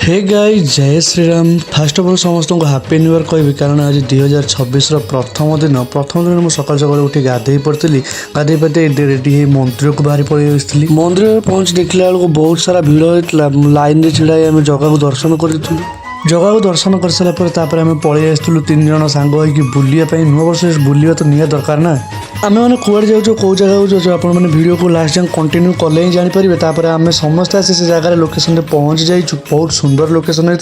Hey guys जय Shri Ram. Fast of all समस्त को हैप्पी न्यू ईयर कहबी कारण आज 2026 प्रथम दिन मुझे सकाल सकाल उठी गाधे पड़ी गाधे पाते रेडी मंदिर को बाहरी पड़ी मंदिर पहुंच देखला बेलू बहुत सारा भिड़ होता लाइन में छिड़ा आम जगह को दर्शन करूँ जगह को दर्शन कर सारापर आम पलि आसलु तीन जन सांग बुलाई नुआ वर्ष बुलवा तो निया दरकार ना आम मैंने कौड़े जाऊँ कौ जगह जाऊँ आप वीडियो को लास्ट जाए कंटिन्यू कले ही जापर आम समस्ते आसी से जगह लोकेशन पहुँच जाइए बहुत सुंदर लोकेशन है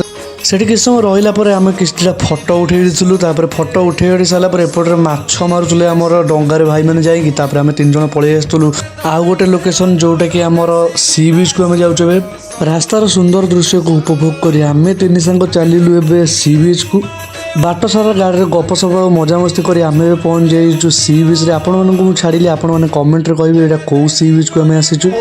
सेठी किस समय रहा आम किसी फटो उठेलु फटो उठे सारापर एपटे माछ मारुले आम डंगार भाई मैंने जापर आम तीन जन पलि आसलु आउ गोटे लोकेशन जोटा कि आमर सी बीच को आम जाऊे रास्तार सुंदर दृश्य को उपभोग कर आम तीन सांग चलू ए सी बीच को बाट सारा गाड़ी गपसप मजामस्ती कर आम पहुँच जाइए सी बीच रे आपण मानू छाड़ी आपण मैंने कमेंट कहे यहाँ कौ सी बीच को आम आसीचु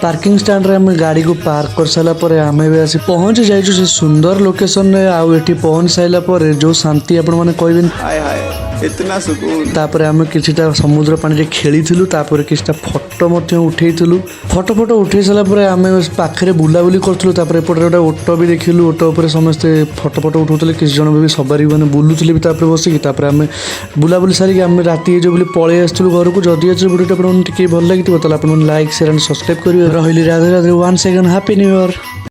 पार्किंग स्टैंड रे आम गाड़ी को पार्क कर सारापर आम आसी पहुँच जाइए से सुंदर लोकेशन रे आउ एठी पहुँच सारापर जो शांति आपण मैंने कहबे इतना सुकून तापर आम किछिटा समुद्र पानी खेलु तापर किछिटा फोटो मध्य उठेइथिलु फोटो उठे सारापर आम पाखे बुलाबुली करूँ तापर एपटे गोटे ओटो भी देखिलु ओटो उपर समस्ते फोटो उठाउथले किछि जन भी सवारी मैंने बुलुथले भी तापर बसिकी तापर आम बुलाबुली सारिक आम राति जो बोली पलि आसलु घर को जदि आज वीडियो आपको टिके भल लगी ताला आप लाइक शेयर एंड सब्सक्राइब करिवे रहिली Radhe Radhe 1 second happy new year.